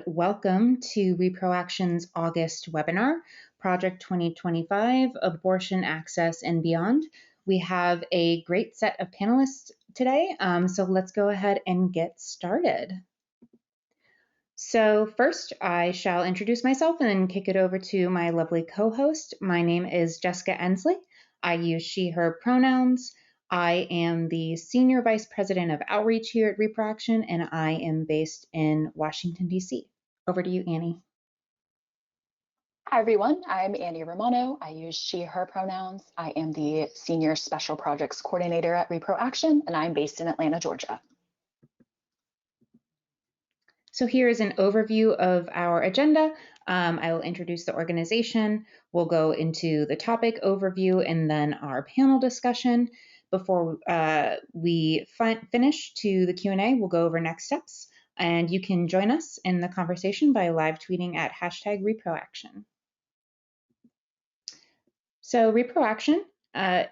Welcome to Reproaction's August webinar, Project 2025, Abortion Access and Beyond. We have a great set of panelists today, so let's go ahead and get started. So first, I shall introduce myself and then kick it over to my lovely co-host. My name is Jessica Ensley. I use she, her pronouns. I am the Senior Vice President of Outreach here at Reproaction, and I am based in Washington, D.C. Over to you, Annie. Hi, everyone. I'm Annie Romano. I use she, her pronouns. I am the Senior Special Projects Coordinator at Reproaction, and I'm based in Atlanta, Georgia. So here is an overview of our agenda. I will introduce the organization. We'll go into the topic overview and then our panel discussion. Before we finish to the Q&A, we'll go over next steps. And you can join us in the conversation by live tweeting at #Reproaction. So Reproaction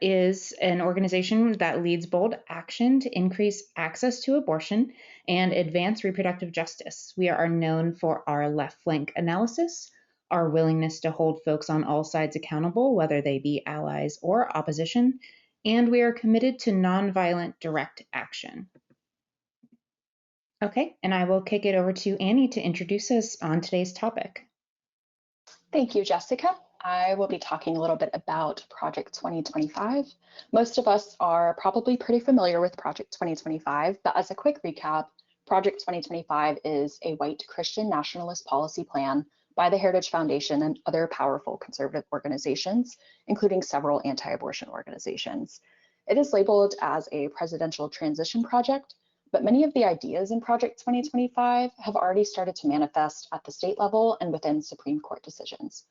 is an organization that leads bold action to increase access to abortion and advance reproductive justice. We are known for our left flank analysis, our willingness to hold folks on all sides accountable, whether they be allies or opposition, and we are committed to nonviolent direct action. Okay, and I will kick it over to Annie to introduce us on today's topic. Thank you, Jessica. I will be talking a little bit about Project 2025. Most of us are probably pretty familiar with Project 2025, but as a quick recap, Project 2025 is a white Christian nationalist policy plan by the Heritage Foundation and other powerful conservative organizations, including several anti-abortion organizations. It is labeled as a presidential transition project, but many of the ideas in Project 2025 have already started to manifest at the state level and within Supreme Court decisions.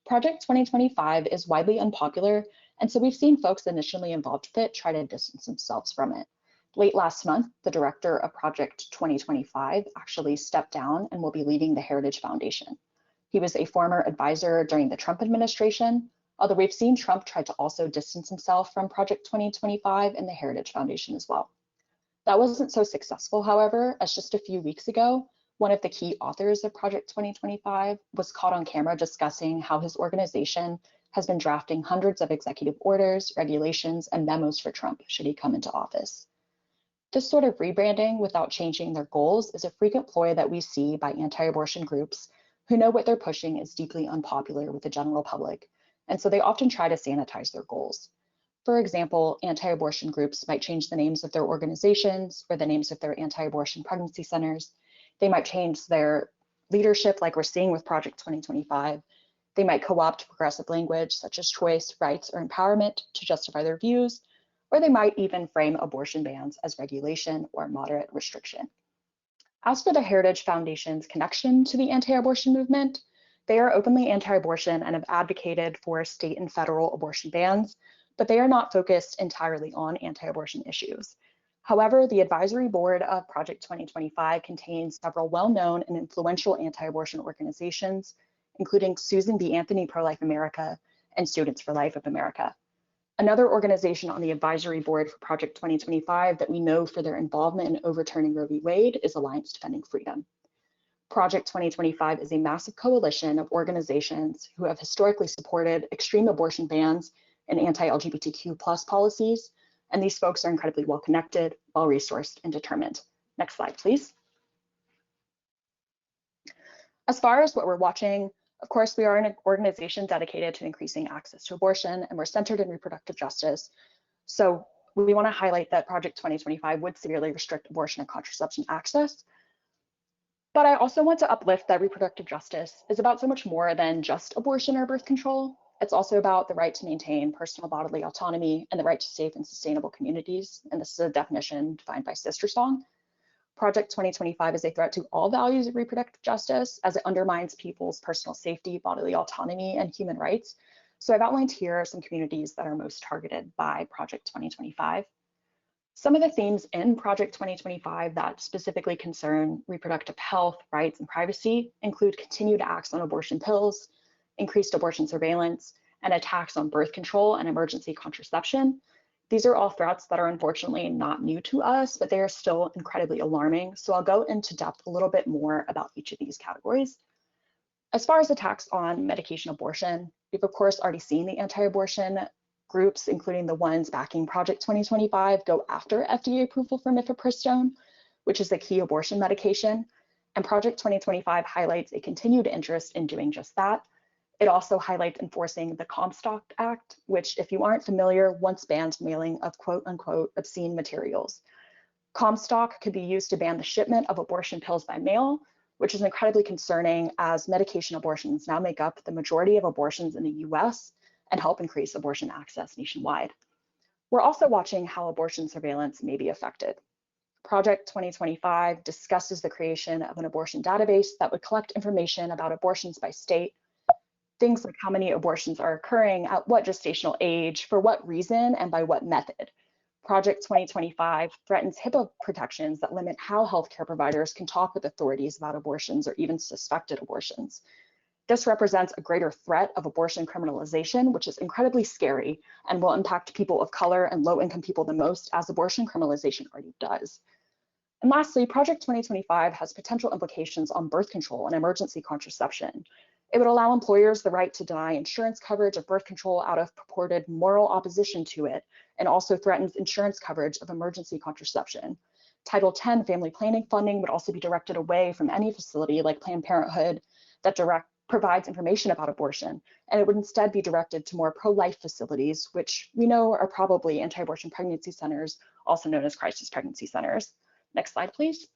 Project 2025 is widely unpopular, and so we've seen folks initially involved with it try to distance themselves from it. Late last month, the director of Project 2025 actually stepped down and will be leaving the Heritage Foundation. He was a former advisor during the Trump administration, although we've seen Trump try to also distance himself from Project 2025 and the Heritage Foundation as well. That wasn't so successful, however, as just a few weeks ago, one of the key authors of Project 2025 was caught on camera discussing how his organization has been drafting hundreds of executive orders, regulations, and memos for Trump should he come into office. This sort of rebranding without changing their goals is a frequent ploy that we see by anti-abortion groups who know what they're pushing is deeply unpopular with the general public, and so they often try to sanitize their goals. For example, anti-abortion groups might change the names of their organizations or the names of their anti-abortion pregnancy centers. They might change their leadership like we're seeing with Project 2025. They might co-opt progressive language such as choice, rights, or empowerment to justify their views, or they might even frame abortion bans as regulation or moderate restriction. As for the Heritage Foundation's connection to the anti-abortion movement, they are openly anti-abortion and have advocated for state and federal abortion bans, but they are not focused entirely on anti-abortion issues. However, the advisory board of Project 2025 contains several well-known and influential anti-abortion organizations, including Susan B. Anthony Pro-Life America and Students for Life of America. Another organization on the advisory board for Project 2025 that we know for their involvement in overturning Roe v. Wade is Alliance Defending Freedom. Project 2025 is a massive coalition of organizations who have historically supported extreme abortion bans and anti-LGBTQ+ policies, and these folks are incredibly well connected, well resourced, and determined. Next slide, please. As far as what we're watching, of course, we are an organization dedicated to increasing access to abortion, and we're centered in reproductive justice. So we want to highlight that Project 2025 would severely restrict abortion and contraception access. But I also want to uplift that reproductive justice is about so much more than just abortion or birth control. It's also about the right to maintain personal bodily autonomy and the right to safe and sustainable communities. And this is a definition defined by Sister Song. Project 2025 is a threat to all values of reproductive justice as it undermines people's personal safety, bodily autonomy, and human rights. So I've outlined here some communities that are most targeted by Project 2025. Some of the themes in Project 2025 that specifically concern reproductive health, rights, and privacy include continued acts on abortion pills, increased abortion surveillance, and attacks on birth control and emergency contraception. These are all threats that are unfortunately not new to us, but they are still incredibly alarming. So I'll go into depth a little bit more about each of these categories. As far as attacks on medication abortion, we've of course already seen the anti-abortion groups, including the ones backing Project 2025, go after FDA approval for mifepristone, which is a key abortion medication. And Project 2025 highlights a continued interest in doing just that. It also highlights enforcing the Comstock Act, which, if you aren't familiar, once banned mailing of quote unquote obscene materials. Comstock could be used to ban the shipment of abortion pills by mail, which is incredibly concerning as medication abortions now make up the majority of abortions in the US and help increase abortion access nationwide. We're also watching how abortion surveillance may be affected. Project 2025 discusses the creation of an abortion database that would collect information about abortions by state, things like how many abortions are occurring, at what gestational age, for what reason, and by what method. Project 2025 threatens HIPAA protections that limit how healthcare providers can talk with authorities about abortions or even suspected abortions. This represents a greater threat of abortion criminalization, which is incredibly scary and will impact people of color and low-income people the most, as abortion criminalization already does. And lastly, Project 2025 has potential implications on birth control and emergency contraception. It would allow employers the right to deny insurance coverage of birth control out of purported moral opposition to it, and also threatens insurance coverage of emergency contraception. Title X family planning funding would also be directed away from any facility like Planned Parenthood that provides information about abortion, and it would instead be directed to more pro-life facilities, which we know are probably anti-abortion pregnancy centers, also known as crisis pregnancy centers. Next slide, please.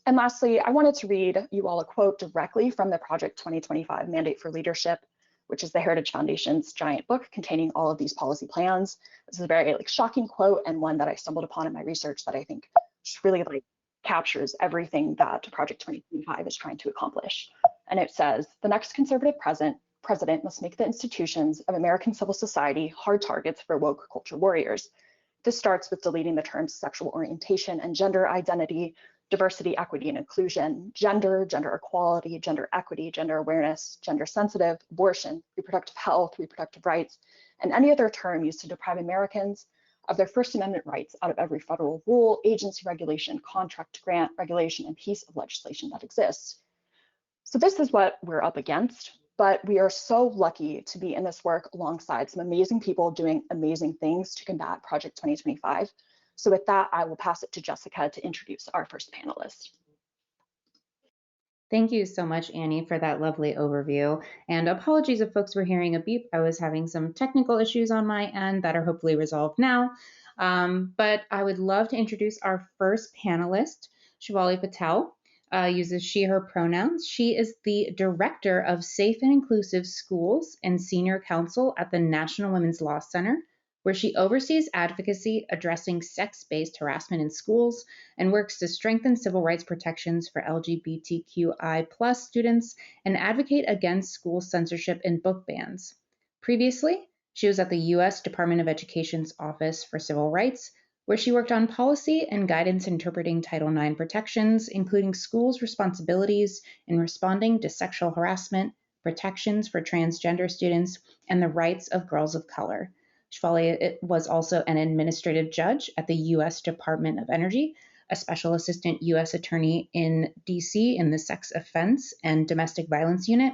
And lastly, I wanted to read you all a quote directly from the Project 2025 Mandate for Leadership, which is the Heritage Foundation's giant book containing all of these policy plans. This is a very shocking quote, and one that I stumbled upon in my research that I think just really captures everything that Project 2025 is trying to accomplish. And it says, the next conservative president must make the institutions of American civil society hard targets for woke culture warriors. This starts with deleting the terms sexual orientation and gender identity, diversity, equity, and inclusion, gender, gender equality, gender equity, gender awareness, gender sensitive, abortion, reproductive health, reproductive rights, and any other term used to deprive Americans of their First Amendment rights out of every federal rule, agency regulation, contract, grant, regulation, and piece of legislation that exists. So this is what we're up against, but we are so lucky to be in this work alongside some amazing people doing amazing things to combat Project 2025. So with that, I will pass it to Jessica to introduce our first panelist. Thank you so much, Annie, for that lovely overview. And apologies if folks were hearing a beep. I was having some technical issues on my end that are hopefully resolved now. But I would love to introduce our first panelist, Shivali Patel. Uses she, her pronouns. She is the Director of Safe and Inclusive Schools and Senior Counsel at the National Women's Law Center, where she oversees advocacy addressing sex-based harassment in schools and works to strengthen civil rights protections for LGBTQI+ students and advocate against school censorship and book bans. Previously, she was at the U.S. Department of Education's Office for Civil Rights, where she worked on policy and guidance interpreting Title IX protections, including schools' responsibilities in responding to sexual harassment, protections for transgender students, and the rights of girls of color. Shivali was also an administrative judge at the U.S. Department of Energy, a special assistant U.S. attorney in D.C. in the Sex Offense and Domestic Violence Unit,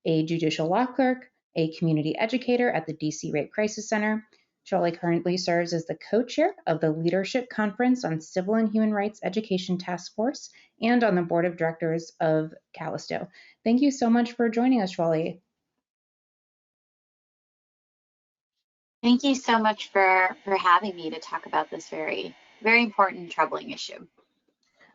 a judicial law clerk, a community educator at the D.C. Rape Crisis Center. Shivali currently serves as the co-chair of the Leadership Conference on Civil and Human Rights Education Task Force and on the board of directors of Callisto. Thank you so much for joining us, Shivali. Thank you so much for having me to talk about this very, very important, troubling issue.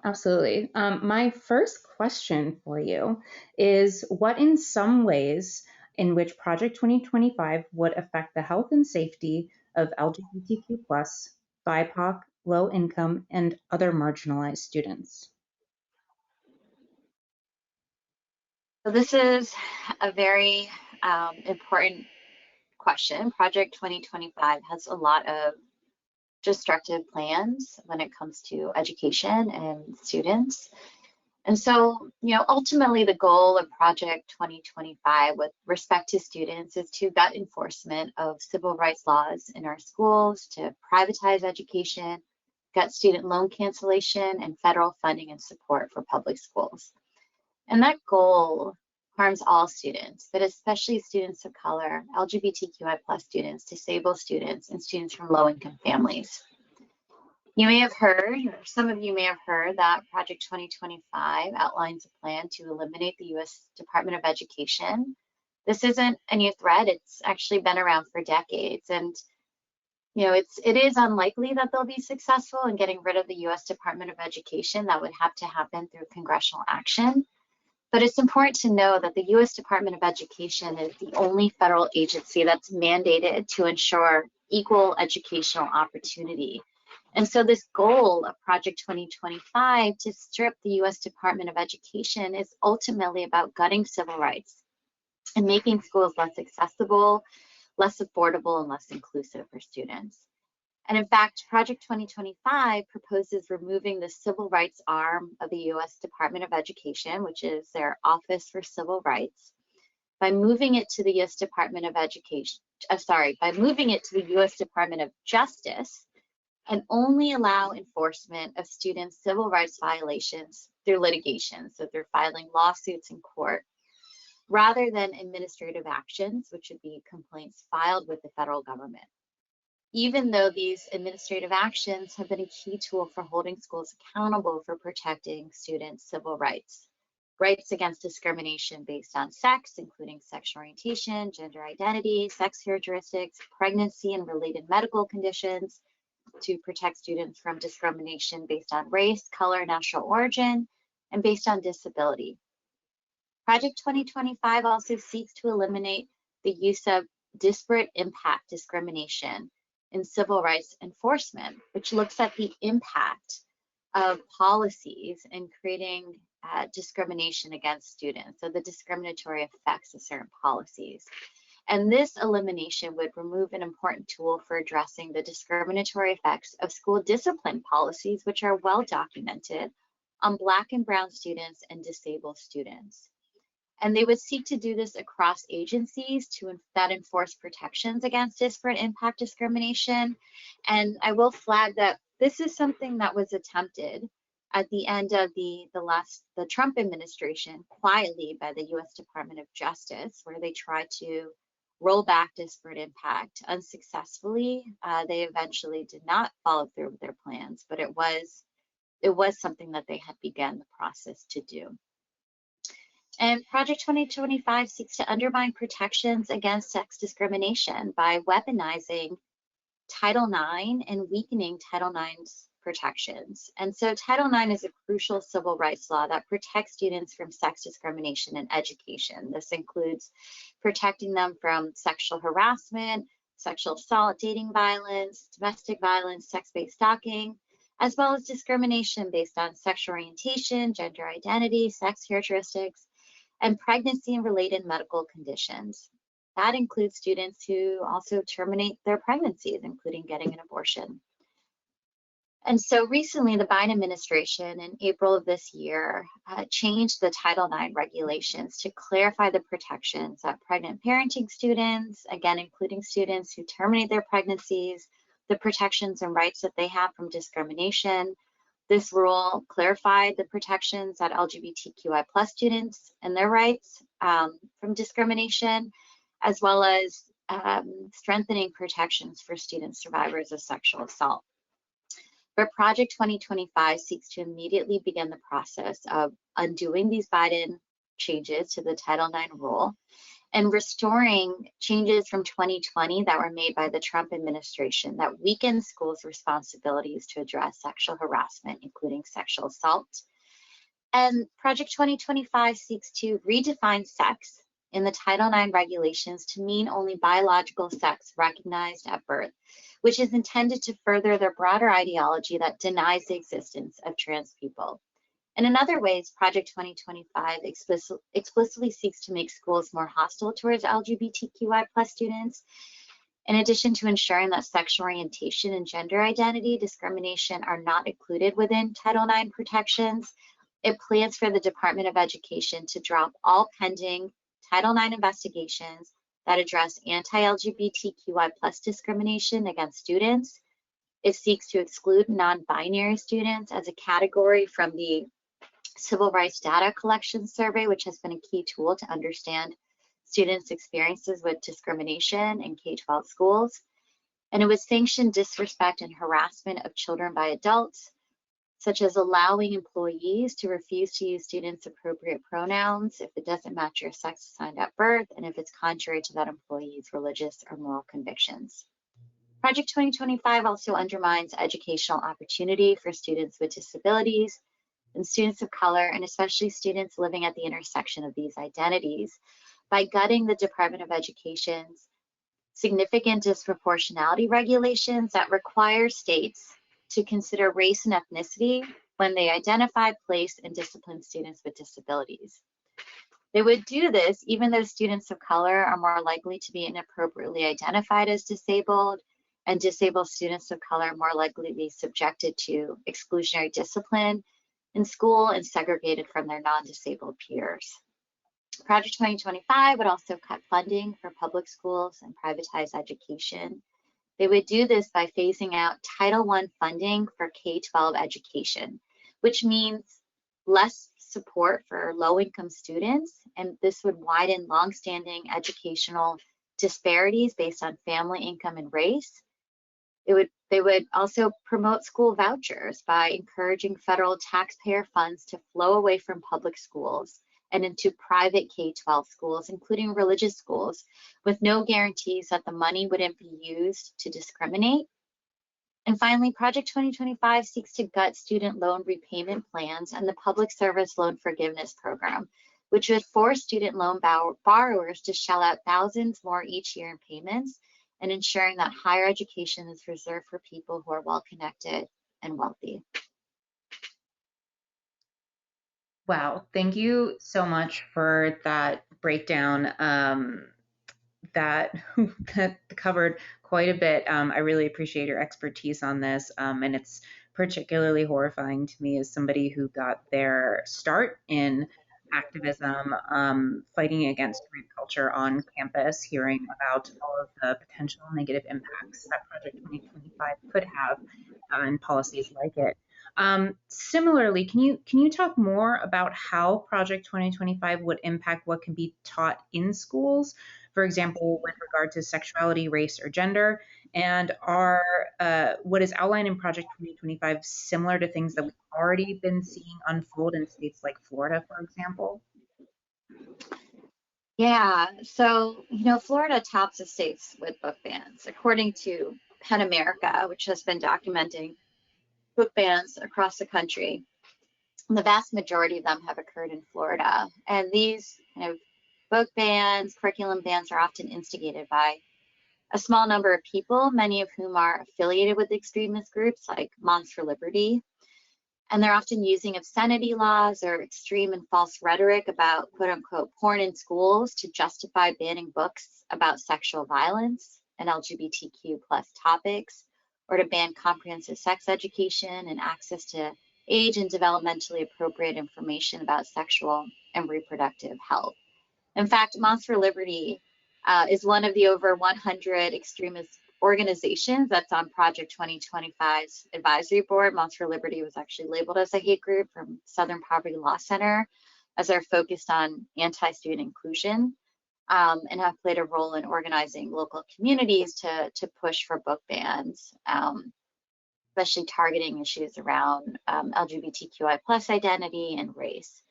Absolutely. My first question for you is, what in some ways in which Project 2025 would affect the health and safety of LGBTQ+, BIPOC, low income, and other marginalized students? So this is a very important question. Project 2025 has a lot of destructive plans when it comes to education and students. And so, ultimately the goal of Project 2025 with respect to students is to gut enforcement of civil rights laws in our schools, to privatize education, gut student loan cancellation, and federal funding and support for public schools. And that goal harms all students, but especially students of color, LGBTQI+ students, disabled students, and students from low-income families. You may have heard, or some of you may have heard, that Project 2025 outlines a plan to eliminate the U.S. Department of Education. This isn't a new threat. It's actually been around for decades. And it is unlikely that they'll be successful in getting rid of the U.S. Department of Education. That would have to happen through congressional action. But it's important to know that the U.S. Department of Education is the only federal agency that's mandated to ensure equal educational opportunity. And so this goal of Project 2025 to strip the U.S. Department of Education is ultimately about gutting civil rights and making schools less accessible, less affordable, and less inclusive for students. And in fact, Project 2025 proposes removing the civil rights arm of the U.S. Department of Education, which is their Office for Civil Rights, by moving it to the U.S. Department of by moving it to the U.S. Department of Justice, and only allow enforcement of students' civil rights violations through litigation, so they're filing lawsuits in court, rather than administrative actions, which would be complaints filed with the federal government. Even though these administrative actions have been a key tool for holding schools accountable for protecting students' civil rights. Rights against discrimination based on sex, including sexual orientation, gender identity, sex characteristics, pregnancy and related medical conditions, to protect students from discrimination based on race, color, national origin, and based on disability. Project 2025 also seeks to eliminate the use of disparate impact discrimination in civil rights enforcement, which looks at the impact of policies in creating discrimination against students, so the discriminatory effects of certain policies. And this elimination would remove an important tool for addressing the discriminatory effects of school discipline policies, which are well documented on Black and Brown students and disabled students. And they would seek to do this across agencies that enforce protections against disparate impact discrimination. And I will flag that this is something that was attempted at the end of the Trump administration quietly by the U.S. Department of Justice, where they tried to roll back disparate impact unsuccessfully. They eventually did not follow through with their plans, but it was something that they had begun the process to do. And Project 2025 seeks to undermine protections against sex discrimination by weaponizing Title IX and weakening Title IX's protections. And so Title IX is a crucial civil rights law that protects students from sex discrimination in education. This includes protecting them from sexual harassment, sexual assault, dating violence, domestic violence, sex-based stalking, as well as discrimination based on sexual orientation, gender identity, sex characteristics, and pregnancy and related medical conditions. That includes students who also terminate their pregnancies, including getting an abortion. And so recently, the Biden administration in April of this year changed the Title IX regulations to clarify the protections that pregnant parenting students, again, including students who terminate their pregnancies, the protections and rights that they have from discrimination. This rule clarified the protections that LGBTQI+ students and their rights from discrimination, as well as strengthening protections for student survivors of sexual assault. But Project 2025 seeks to immediately begin the process of undoing these Biden changes to the Title IX rule and restoring changes from 2020 that were made by the Trump administration that weakened schools' responsibilities to address sexual harassment, including sexual assault. And Project 2025 seeks to redefine sex in the Title IX regulations to mean only biological sex recognized at birth, which is intended to further their broader ideology that denies the existence of trans people. And in other ways, Project 2025 explicitly seeks to make schools more hostile towards LGBTQI+ students. In addition to ensuring that sexual orientation and gender identity discrimination are not included within Title IX protections, It plans for the Department of Education to drop all pending Title IX investigations that address anti-LGBTQI+ discrimination against students. It seeks to exclude non-binary students as a category from the Civil Rights Data Collection Survey, which has been a key tool to understand students' experiences with discrimination in K-12 schools. And it would sanction disrespect and harassment of children by adults, such as allowing employees to refuse to use students' appropriate pronouns if it doesn't match your sex assigned at birth and if it's contrary to that employee's religious or moral convictions. Project 2025 also undermines educational opportunity for students with disabilities and students of color, and especially students living at the intersection of these identities, by gutting the Department of Education's significant disproportionality regulations that require states to consider race and ethnicity when they identify, place, and discipline students with disabilities. They would do this even though students of color are more likely to be inappropriately identified as disabled, and disabled students of color are more likely to be subjected to exclusionary discipline in school and segregated from their non-disabled peers. Project 2025 would also cut funding for public schools and privatize education. They would do this by phasing out Title I funding for K-12 education, which means less support for low-income students, and this would widen longstanding educational disparities based on family income and race. They would also promote school vouchers by encouraging federal taxpayer funds to flow away from public schools and into private K-12 schools, including religious schools, with no guarantees that the money wouldn't be used to discriminate. And finally, Project 2025 seeks to gut student loan repayment plans and the Public Service Loan Forgiveness Program, which would force student loan borrowers to shell out thousands more each year in payments, and ensuring that higher education is reserved for people who are well-connected and wealthy. Wow, thank you so much for that breakdown. That covered quite a bit. I really appreciate your expertise on this, and it's particularly horrifying to me as somebody who got their start in activism, fighting against rape culture on campus, hearing about all of the potential negative impacts that Project 2025 could have, and policies like it. Similarly, can you talk more about how Project 2025 would impact what can be taught in schools, for example, with regard to sexuality, race, or gender? And are what is outlined in Project 2025 similar to things that we've already been seeing unfold in states like Florida, for example? Yeah, so, Florida tops the states with book bans. According to PEN America, which has been documenting book bans across the country, the vast majority of them have occurred in Florida. And these book bans, curriculum bans are often instigated by a small number of people, many of whom are affiliated with extremist groups like Moms for Liberty. And they're often using obscenity laws or extreme and false rhetoric about quote unquote porn in schools to justify banning books about sexual violence and LGBTQ+ topics, or to ban comprehensive sex education and access to age and developmentally appropriate information about sexual and reproductive health. In fact, Moms for Liberty is one of the over 100 extremist organizations that's on Project 2025's advisory board. Moms for Liberty was actually labeled as a hate group from Southern Poverty Law Center, as they're focused on anti-student inclusion, and have played a role in organizing local communities to push for book bans, especially targeting issues around LGBTQI+ identity and race.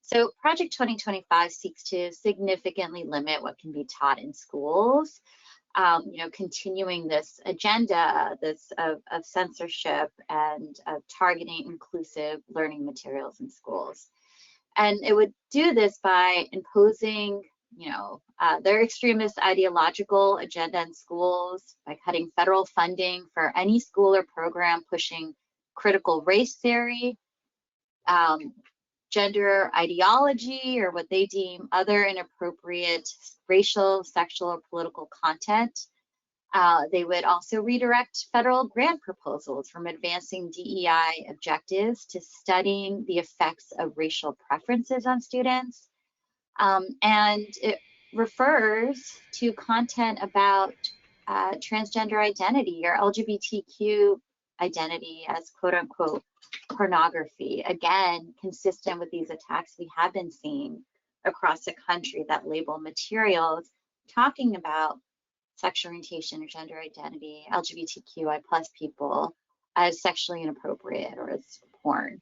So Project 2025 seeks to significantly limit what can be taught in schools, continuing this agenda of censorship and of targeting inclusive learning materials in schools. And it would do this by imposing, their extremist ideological agenda in schools, by cutting federal funding for any school or program pushing critical race theory, gender ideology, or what they deem other inappropriate racial, sexual, or political content. They would also redirect federal grant proposals from advancing DEI objectives to studying the effects of racial preferences on students. And it refers to content about transgender identity or LGBTQ identity as quote unquote pornography. Again, consistent with these attacks we have been seeing across the country that label materials talking about sexual orientation or gender identity, LGBTQI plus people as sexually inappropriate or as porn.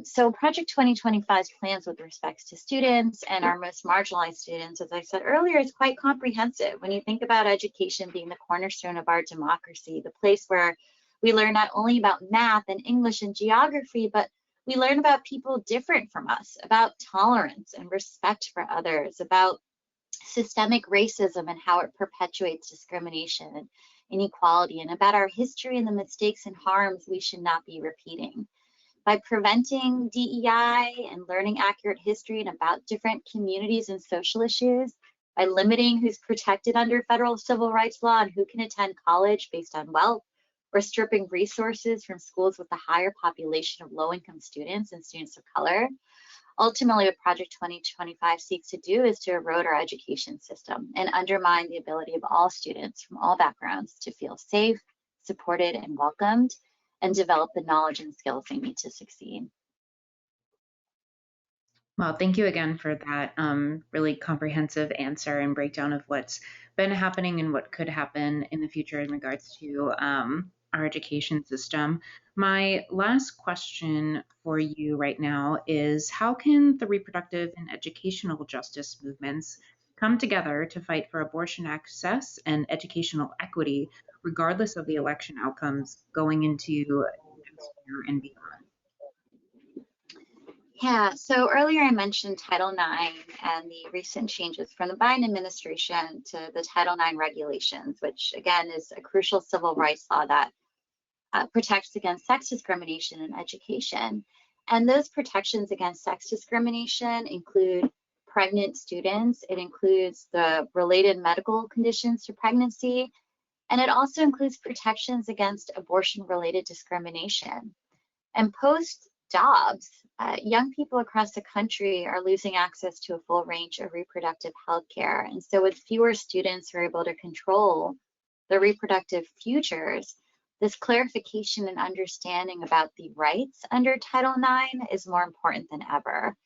So Project 2025's plans with respects to students and our most marginalized students, as I said earlier, is quite comprehensive. When you think about education being the cornerstone of our democracy, the place where we learn not only about math and English and geography, but we learn about people different from us, about tolerance and respect for others, about systemic racism and how it perpetuates discrimination and inequality, and about our history and the mistakes and harms we should not be repeating. By preventing DEI and learning accurate history and about different communities and social issues, by limiting who's protected under federal civil rights law and who can attend college based on wealth, or stripping resources from schools with a higher population of low-income students and students of color. Ultimately, what Project 2025 seeks to do is to erode our education system and undermine the ability of all students from all backgrounds to feel safe, supported, and welcomed, and develop the knowledge and skills they need to succeed. Well, thank you again for that really comprehensive answer and breakdown of what's been happening and what could happen in the future in regards to our education system. My last question for you right now is, how can the reproductive and educational justice movements come together to fight for abortion access and educational equity, regardless of the election outcomes going into next year and beyond? Yeah, so earlier I mentioned Title IX and the recent changes from the Biden administration to the Title IX regulations, which again is a crucial civil rights law that protects against sex discrimination in education. And those protections against sex discrimination include pregnant students, it includes the related medical conditions to pregnancy, and it also includes protections against abortion-related discrimination. And post-Dobbs, young people across the country are losing access to a full range of reproductive health care. And so with fewer students who are able to control their reproductive futures, this clarification and understanding about the rights under Title IX is more important than ever.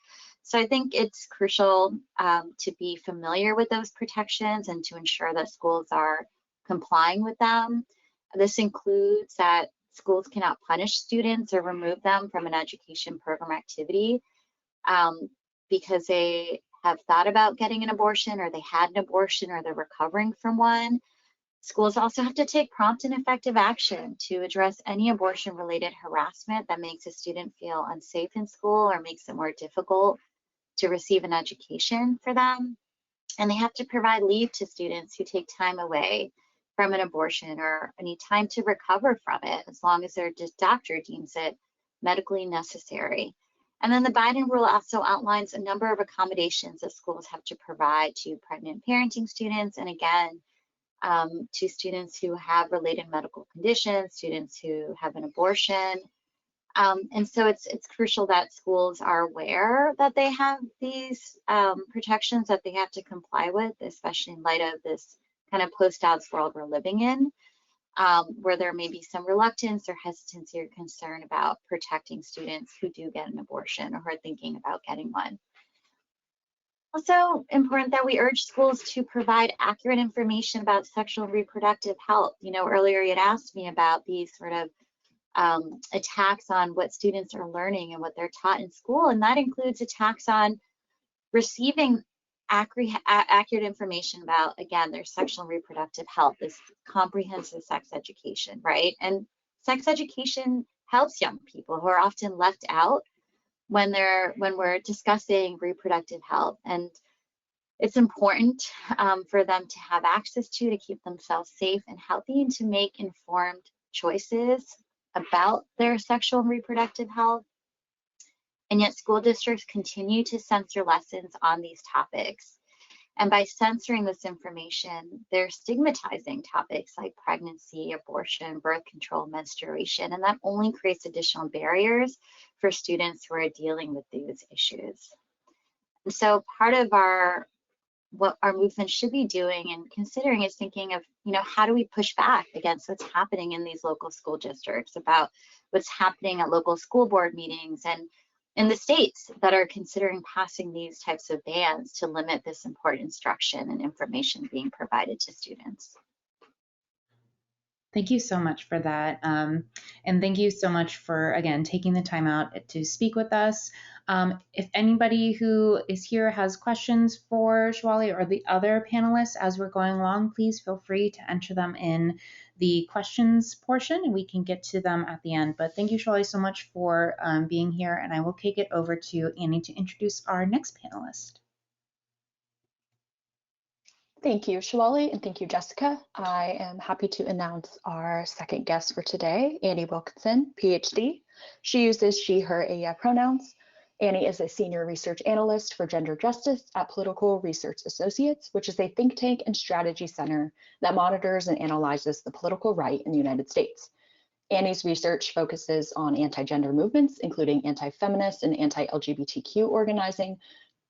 So I think it's crucial to be familiar with those protections and to ensure that schools are complying with them. This includes that schools cannot punish students or remove them from an education program activity because they have thought about getting an abortion, or they had an abortion, or they're recovering from one. Schools also have to take prompt and effective action to address any abortion-related harassment that makes a student feel unsafe in school or makes it more difficult to receive an education for them. And they have to provide leave to students who take time away from an abortion or need time to recover from it, as long as their doctor deems it medically necessary. And then the Biden rule also outlines a number of accommodations that schools have to provide to pregnant parenting students, and again, to students who have related medical conditions, students who have an abortion. And so it's crucial that schools are aware that they have these protections that they have to comply with, especially in light of this kind of post-Dobbs world we're living in, where there may be some reluctance or hesitancy or concern about protecting students who do get an abortion or who are thinking about getting one. Also important that we urge schools to provide accurate information about sexual and reproductive health. You know, earlier you had asked me about these sort of attacks on what students are learning and what they're taught in school, and that includes attacks on receiving accurate information about, again, their sexual and reproductive health, this comprehensive sex education, right? And sex education helps young people who are often left out when we're discussing reproductive health, and it's important for them to have access to keep themselves safe and healthy and to make informed choices about their sexual and reproductive health. And yet school districts continue to censor lessons on these topics. And by censoring this information, they're stigmatizing topics like pregnancy, abortion, birth control, menstruation, and that only creates additional barriers for students who are dealing with these issues. And so part of what our movement should be doing and considering is thinking of, how do we push back against what's happening in these local school districts, about what's happening at local school board meetings and in the states that are considering passing these types of bans to limit this important instruction and information being provided to students. Thank you so much for that. And thank you so much for, again, taking the time out to speak with us. If anybody who is here has questions for Shwali or the other panelists as we're going along, please feel free to enter them in the questions portion and we can get to them at the end. But thank you, Shwali, so much for being here. And I will kick it over to Annie to introduce our next panelist. Thank you, Shwali, and thank you, Jessica. I am happy to announce our second guest for today, Annie Wilkinson, PhD. She uses she, her, AEI pronouns. Annie is a senior research analyst for gender justice at Political Research Associates, which is a think tank and strategy center that monitors and analyzes the political right in the United States. Annie's research focuses on anti-gender movements, including anti-feminist and anti-LGBTQ organizing,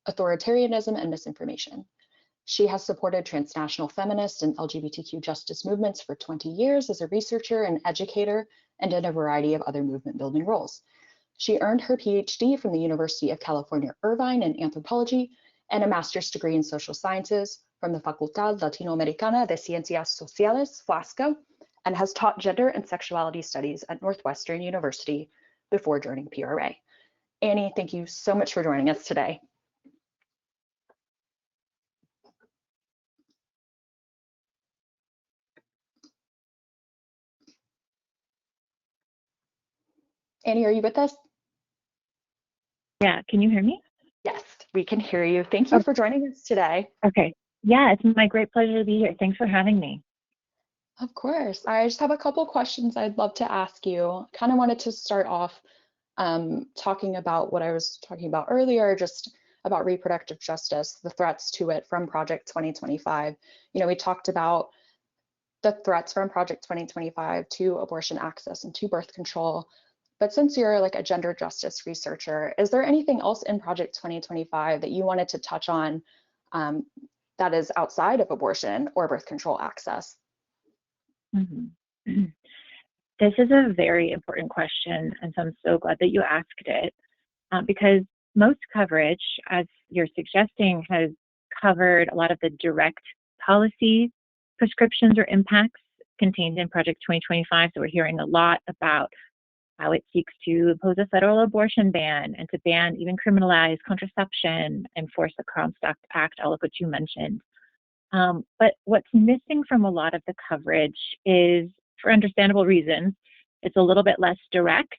authoritarianism, and misinformation. She has supported transnational feminist and LGBTQ justice movements for 20 years as a researcher and educator, and in a variety of other movement building roles. She earned her PhD from the University of California, Irvine in anthropology and a master's degree in social sciences from the Facultad Latinoamericana de Ciencias Sociales, FLASCO, and has taught gender and sexuality studies at Northwestern University before joining PRA. Annie, thank you so much for joining us today. Annie, are you with us? Yeah, can you hear me? Yes, we can hear you. Thank you for joining us today. Okay. Yeah, it's my great pleasure to be here. Thanks for having me. Of course. I just have a couple questions I'd love to ask you. Kind of wanted to start off talking about what I was talking about earlier, just about reproductive justice, the threats to it from Project 2025. We talked about the threats from Project 2025 to abortion access and to birth control. But since you're like a gender justice researcher, is there anything else in Project 2025 that you wanted to touch on that is outside of abortion or birth control access? Mm-hmm. This is a very important question, and so I'm so glad that you asked it, because most coverage, as you're suggesting, has covered a lot of the direct policy prescriptions or impacts contained in Project 2025. So we're hearing a lot about how it seeks to impose a federal abortion ban and to ban, even criminalize contraception, enforce the Comstock Act, all of which you mentioned. But what's missing from a lot of the coverage is, for understandable reasons, it's a little bit less direct.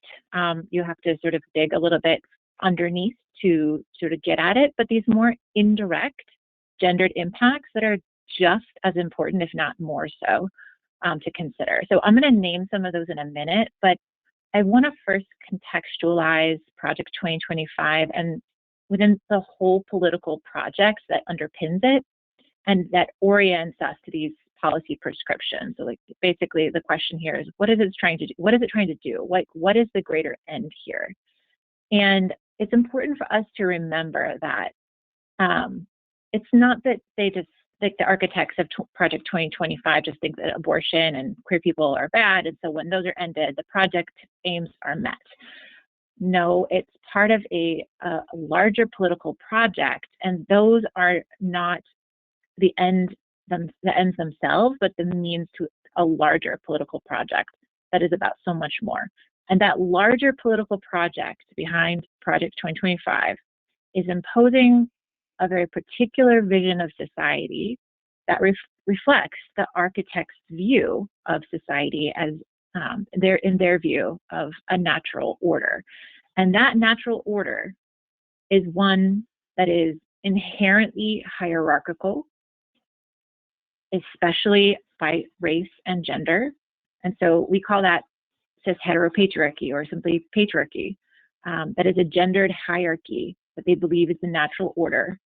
You have to sort of dig a little bit underneath to sort of get at it, but these more indirect gendered impacts that are just as important, if not more so, to consider. So I'm going to name some of those in a minute, but I want to first contextualize Project 2025 and within the whole political project that underpins it and that orients us to these policy prescriptions. So like basically the question here is, what is it trying to do? What is it trying to do? What is the greater end here? And it's important for us to remember that it's not that they just, like the architects of Project 2025 just think that abortion and queer people are bad, and so when those are ended, the project aims are met. No, it's part of a larger political project, and those are not the ends themselves, but the means to a larger political project that is about so much more. And that larger political project behind Project 2025 is imposing a very particular vision of society that reflects the architect's view of society as in their view of a natural order. And that natural order is one that is inherently hierarchical, especially by race and gender. And so we call that cis heteropatriarchy or simply patriarchy. That is a gendered hierarchy that they believe is the natural order.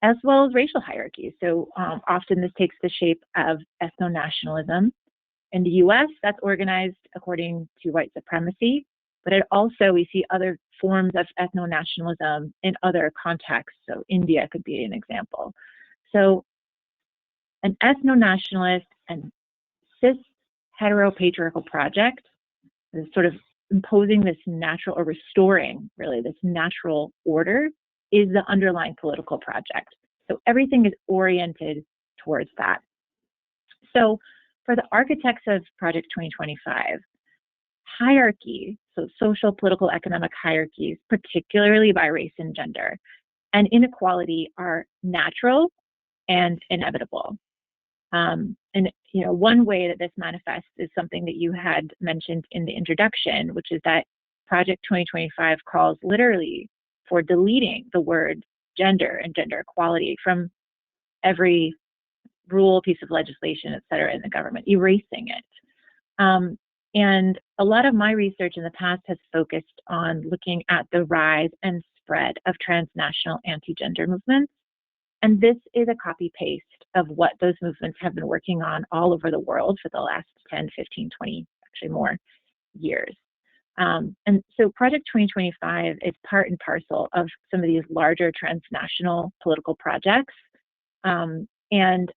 as well as racial hierarchies. So often this takes the shape of ethno-nationalism. In the US, that's organized according to white supremacy, but it also, we see other forms of ethno-nationalism in other contexts. So India could be an example. So an ethno-nationalist and cis heteropatriarchal project is sort of imposing this natural, or restoring really this natural order, is the underlying political project. So everything is oriented towards that. So for the architects of Project 2025, hierarchy, so social, political, economic hierarchies, particularly by race and gender, and inequality are natural and inevitable. And one way that this manifests is something that you had mentioned in the introduction, which is that Project 2025 calls literally for deleting the word gender and gender equality from every rule, piece of legislation, et cetera, in the government, erasing it. And a lot of my research in the past has focused on looking at the rise and spread of transnational anti-gender movements. And this is a copy-paste of what those movements have been working on all over the world for the last 10, 15, 20, actually more years. And so Project 2025 is part and parcel of some of these larger transnational political projects. And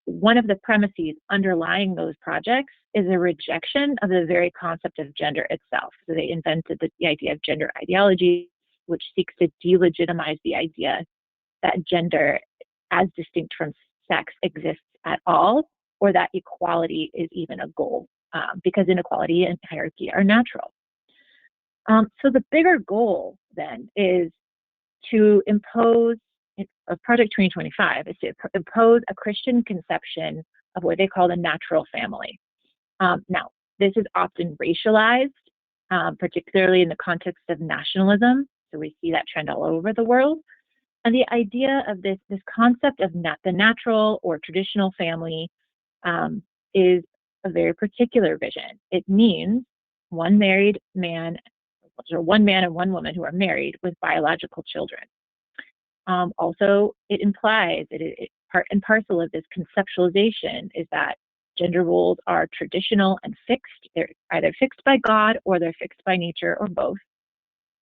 one of the premises underlying those projects is a rejection of the very concept of gender itself. So they invented the idea of gender ideology, which seeks to delegitimize the idea that gender as distinct from sex exists at all, or that equality is even a goal, because inequality and hierarchy are natural. So the bigger goal then is to impose, Project 2025 is to impose a Christian conception of what they call the natural family. Now, this is often racialized, particularly in the context of nationalism. So we see that trend all over the world. And the idea of this concept of the natural or traditional family is a very particular vision. It means one married man, or one man and one woman who are married with biological children. Also, it implies that part and parcel of this conceptualization is that gender roles are traditional and fixed. They're either fixed by God or they're fixed by nature, or both.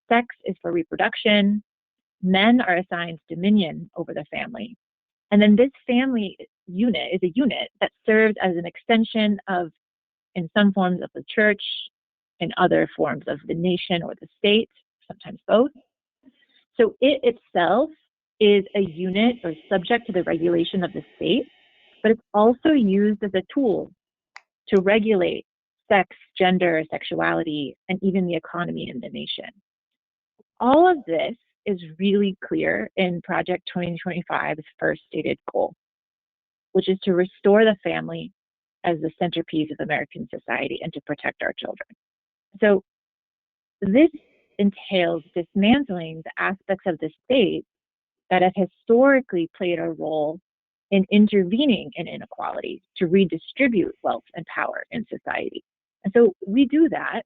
Sex is for reproduction. Men are assigned dominion over the family. And then this family unit is a unit that serves as an extension of, in some forms, of the church, in other forms of the nation or the state, sometimes both. So it itself is a unit or subject to the regulation of the state, but it's also used as a tool to regulate sex, gender, sexuality, and even the economy in the nation. All of this is really clear in Project 2025's first stated goal, which is to restore the family as the centerpiece of American society and to protect our children. So this entails dismantling the aspects of the state that have historically played a role in intervening in inequality to redistribute wealth and power in society. And so we do that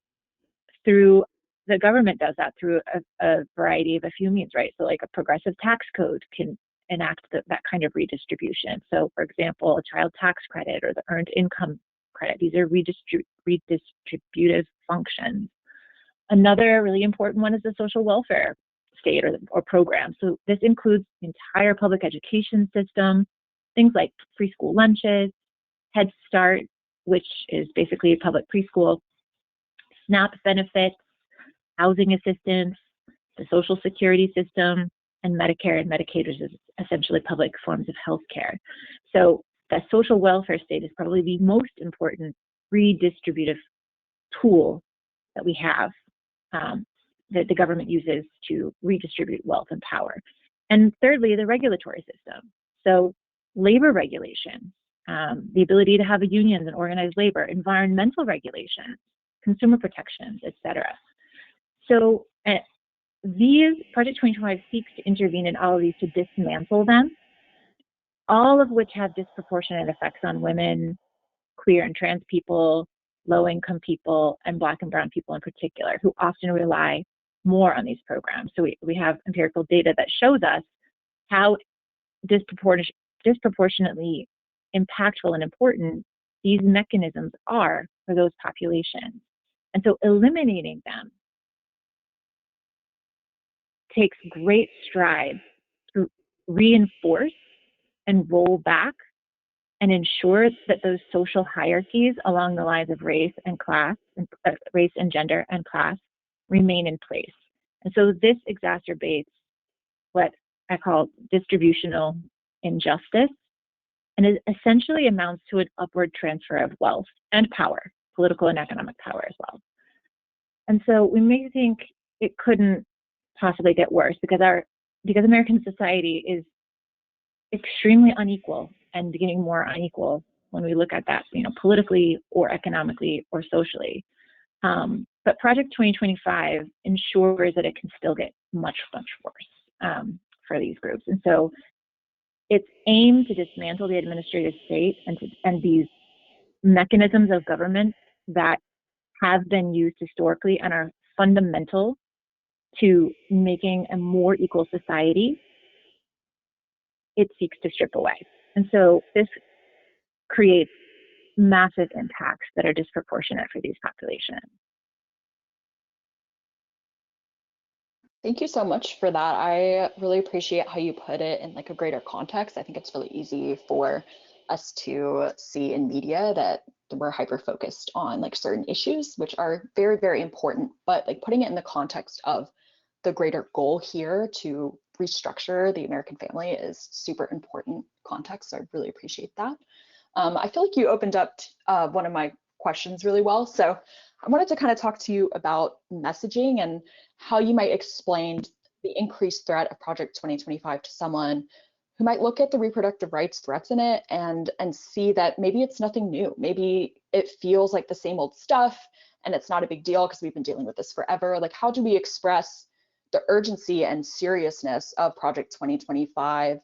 through, the government does that through a variety of a few means, right? So like a progressive tax code can enact that kind of redistribution. So for example, a child tax credit or the earned income credit, these are redistributive functions. Another really important one is the social welfare state or program. So this includes the entire public education system, things like free school lunches, Head Start, which is basically a public preschool, SNAP benefits, housing assistance, the Social Security system, and Medicare and Medicaid, which is essentially public forms of health care. So the social welfare state is probably the most important redistributive tool that we have, that the government uses to redistribute wealth and power. And thirdly, the regulatory system. So labor regulation, the ability to have a unions and organized labor, environmental regulations, consumer protections, et cetera. So these, Project 2025 seeks to intervene in all of these to dismantle them, all of which have disproportionate effects on women, queer and trans people, low-income people, and Black and Brown people in particular, who often rely more on these programs. So we have empirical data that shows us how disproportionately impactful and important these mechanisms are for those populations. And so eliminating them takes great strides to reinforce and roll back and ensure that those social hierarchies along the lines of race and class, race and gender and class remain in place. And so this exacerbates what I call distributional injustice, and it essentially amounts to an upward transfer of wealth and power, political and economic power as well. And so we may think it couldn't possibly get worse because American society is extremely unequal and getting more unequal when we look at that, politically or economically or socially. But Project 2025 ensures that it can still get much, much worse for these groups. And so it's aimed to dismantle the administrative state and these mechanisms of government that have been used historically and are fundamental to making a more equal society. It seeks to strip away. And so this creates massive impacts that are disproportionate for these populations. Thank you so much for that. I really appreciate how you put it in like a greater context. I think it's really easy for us to see in media that we're hyper focused on like certain issues, which are very, very important, but like putting it in the context of the greater goal here to restructure the American family is super important context. So I really appreciate that. I feel like you opened up one of my questions really well. So I wanted to kind of talk to you about messaging and how you might explain the increased threat of Project 2025 to someone who might look at the reproductive rights threats in it and see that maybe it's nothing new. Maybe it feels like the same old stuff and it's not a big deal because we've been dealing with this forever. Like, how do we express the urgency and seriousness of Project 2025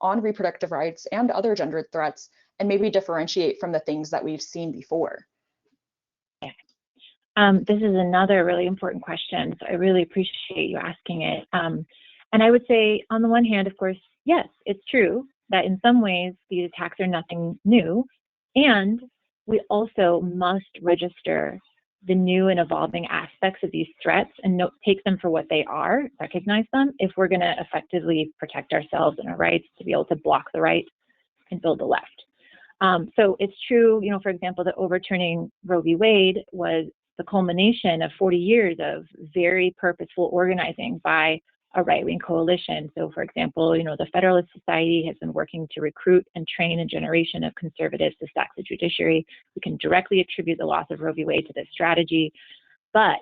on reproductive rights and other gendered threats, and maybe differentiate from the things that we've seen before? This is another really important question, so I really appreciate you asking it. And I would say, on the one hand, of course, yes, it's true that in some ways these attacks are nothing new, and we also must register the new and evolving aspects of these threats and take them for what they are, recognize them, if we're going to effectively protect ourselves and our rights to be able to block the right and build the left. So it's true, for example, that overturning Roe v. Wade was the culmination of 40 years of very purposeful organizing by a right-wing coalition. So, for example, the Federalist Society has been working to recruit and train a generation of conservatives to stack the judiciary. We can directly attribute the loss of Roe v. Wade to this strategy. But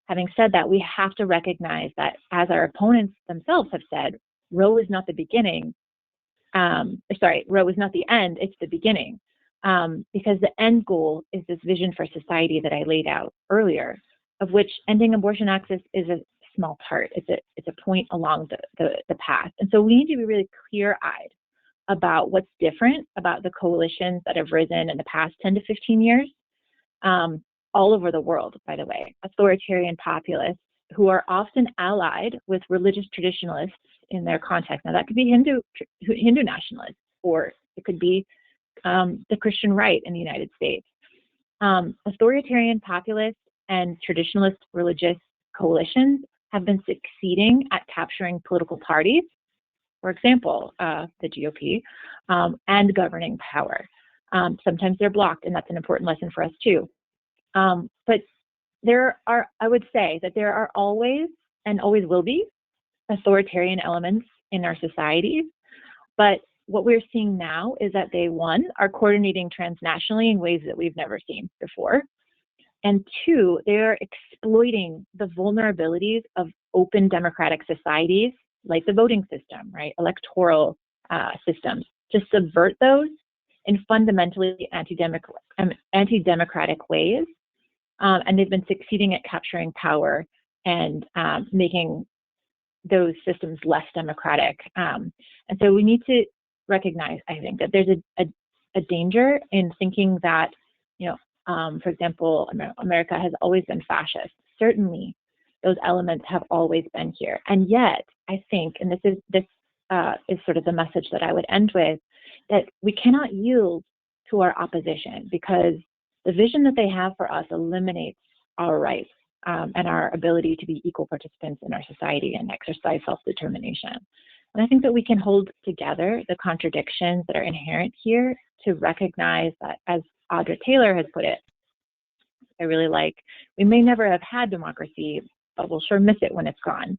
having said that, we have to recognize that, as our opponents themselves have said, Roe is not the beginning. Roe is not the end, it's the beginning. Because the end goal is this vision for society that I laid out earlier, of which ending abortion access is a small part. It's a point along the path. And so we need to be really clear-eyed about what's different about the coalitions that have risen in the past 10 to 15 years, all over the world, by the way. Authoritarian populists who are often allied with religious traditionalists in their context. Now, that could be Hindu nationalists, or it could be the Christian right in the United States. Authoritarian populists and traditionalist religious coalitions have been succeeding at capturing political parties, for example, the GOP, and governing power. Sometimes they're blocked, and that's an important lesson for us too. But I would say that there are always and always will be authoritarian elements in our societies, but what we're seeing now is that they, one, are coordinating transnationally in ways that we've never seen before. And two, they are exploiting the vulnerabilities of open democratic societies like the voting system, right? Electoral systems, to subvert those in fundamentally anti-democratic ways. And they've been succeeding at capturing power and making those systems less democratic. And so we need to recognize, I think, that there's a danger in thinking that, for example, America has always been fascist. Certainly, those elements have always been here. And yet, I think, and this is sort of the message that I would end with, that we cannot yield to our opposition, because the vision that they have for us eliminates our rights and our ability to be equal participants in our society and exercise self-determination. And I think that we can hold together the contradictions that are inherent here to recognize that, as Audra Taylor has put it, I really like, we may never have had democracy, but we'll sure miss it when it's gone.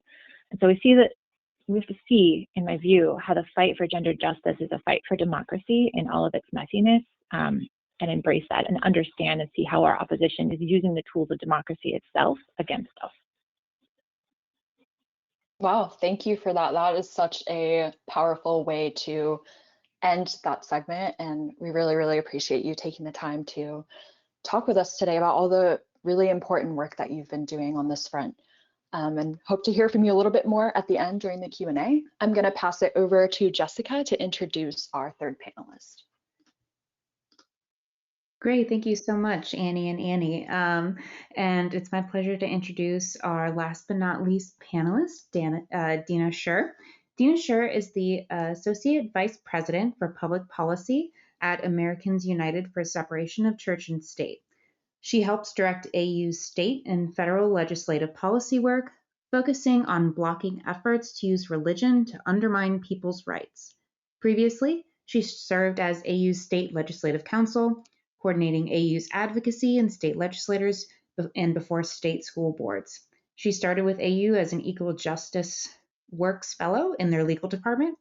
And so we have to see, in my view, how the fight for gender justice is a fight for democracy in all of its messiness, and embrace that and understand and see how our opposition is using the tools of democracy itself against us. Wow, thank you for that. That is such a powerful way to end that segment. And we really, really appreciate you taking the time to talk with us today about all the really important work that you've been doing on this front. And hope to hear from you a little bit more at the end during the Q&A. I'm going to pass it over to Jessica to introduce our third panelist. Great, thank you so much, Annie and Annie. And it's my pleasure to introduce our last but not least panelist, Dina Scher. Dina Scher is the Associate Vice President for Public Policy at Americans United for Separation of Church and State. She helps direct AU's state and federal legislative policy work, focusing on blocking efforts to use religion to undermine people's rights. Previously, she served as AU's State Legislative Counsel, coordinating AU's advocacy in state legislators and before state school boards. She started with AU as an Equal Justice Works Fellow in their legal department.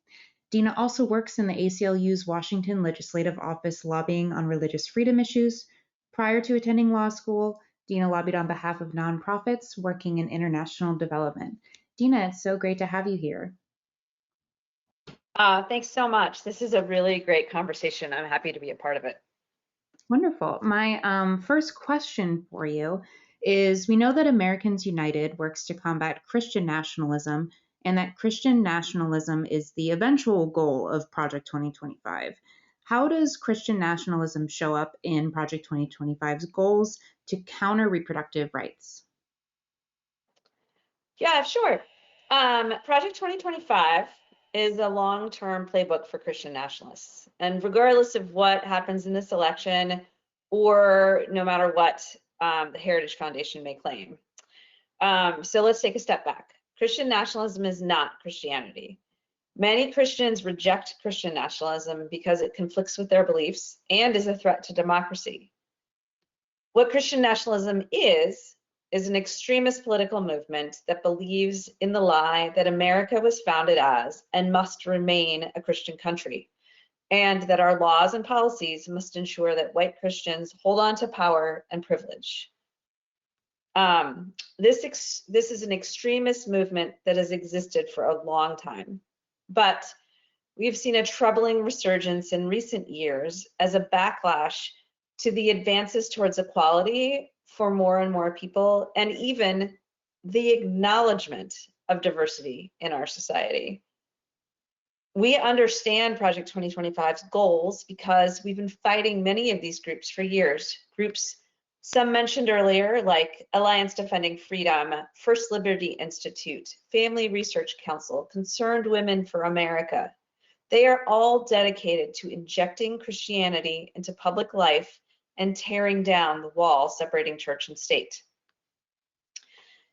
Dina also works in the ACLU's Washington Legislative Office lobbying on religious freedom issues. Prior to attending law school, Dina lobbied on behalf of nonprofits working in international development. Dina, it's so great to have you here. Thanks so much. This is a really great conversation. I'm happy to be a part of it. Wonderful. My first question for you is, we know that Americans United works to combat Christian nationalism, and that Christian nationalism is the eventual goal of Project 2025. How does Christian nationalism show up in Project 2025's goals to counter reproductive rights? Yeah, sure. Project 2025 is a long-term playbook for Christian nationalists. And regardless of what happens in this election, or no matter what the Heritage Foundation may claim. So let's take a step back. Christian nationalism is not Christianity. Many Christians reject Christian nationalism because it conflicts with their beliefs and is a threat to democracy. What Christian nationalism is an extremist political movement that believes in the lie that America was founded as and must remain a Christian country, and that our laws and policies must ensure that white Christians hold on to power and privilege. This is an extremist movement that has existed for a long time, but we've seen a troubling resurgence in recent years as a backlash to the advances towards equality for more and more people, and even the acknowledgement of diversity in our society. We understand Project 2025's goals because we've been fighting many of these groups for years. Groups, some mentioned earlier, like Alliance Defending Freedom, First Liberty Institute, Family Research Council, Concerned Women for America. They are all dedicated to injecting Christianity into public life and tearing down the wall separating church and state.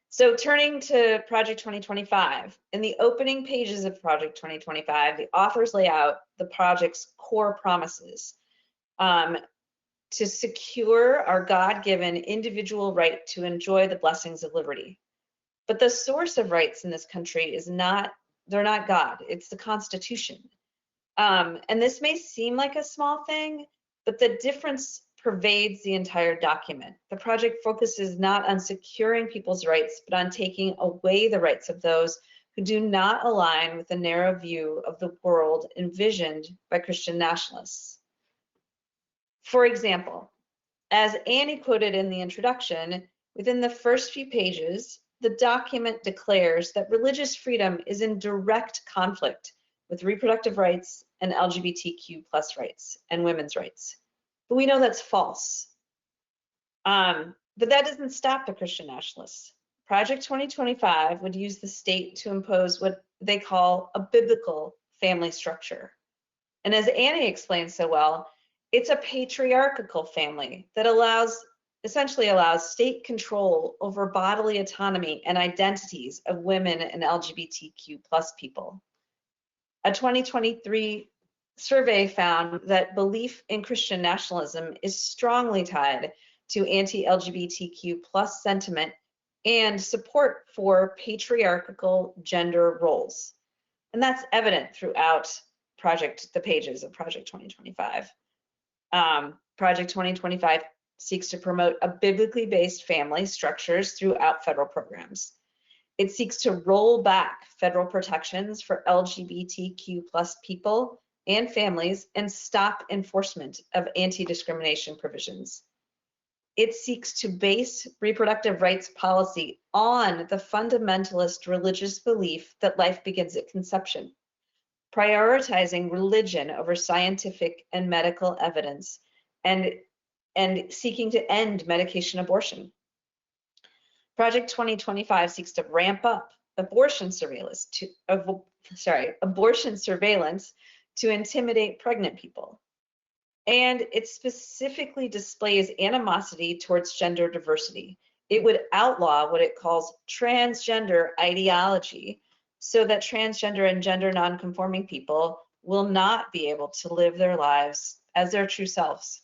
So turning to Project 2025, in the opening pages of Project 2025, the authors lay out the project's core promises to secure our God-given individual right to enjoy the blessings of liberty. But the source of rights in this country they're not God, it's the Constitution. And this may seem like a small thing, but the difference pervades the entire document. The project focuses not on securing people's rights, but on taking away the rights of those who do not align with the narrow view of the world envisioned by Christian nationalists. For example, as Annie quoted in the introduction, within the first few pages, the document declares that religious freedom is in direct conflict with reproductive rights and LGBTQ+ rights and women's rights. But we know that's false. But that doesn't stop the Christian nationalists. Project 2025 would use the state to impose what they call a biblical family structure. And as Annie explained so well, it's a patriarchal family that essentially allows state control over bodily autonomy and identities of women and LGBTQ+ people. A 2023 survey found that belief in Christian nationalism is strongly tied to anti-LGBTQ+ sentiment and support for patriarchal gender roles. And that's evident throughout the pages of Project 2025. Project 2025 seeks to promote a biblically based family structures throughout federal programs. It seeks to roll back federal protections for LGBTQ+ people and families and stop enforcement of anti-discrimination provisions. It seeks to base reproductive rights policy on the fundamentalist religious belief that life begins at conception, prioritizing religion over scientific and medical evidence, and seeking to end medication abortion. Project 2025 seeks to ramp up abortion surveillance to intimidate pregnant people. And it specifically displays animosity towards gender diversity. It would outlaw what it calls transgender ideology, so that transgender and gender nonconforming people will not be able to live their lives as their true selves.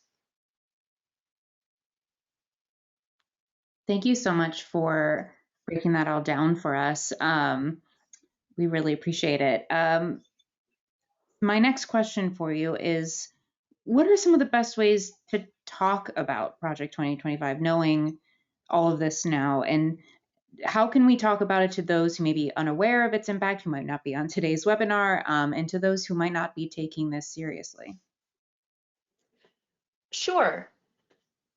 Thank you so much for breaking that all down for us. We really appreciate it. My next question for you is, what are some of the best ways to talk about Project 2025, knowing all of this now? And how can we talk about it to those who may be unaware of its impact, who might not be on today's webinar, and to those who might not be taking this seriously? Sure.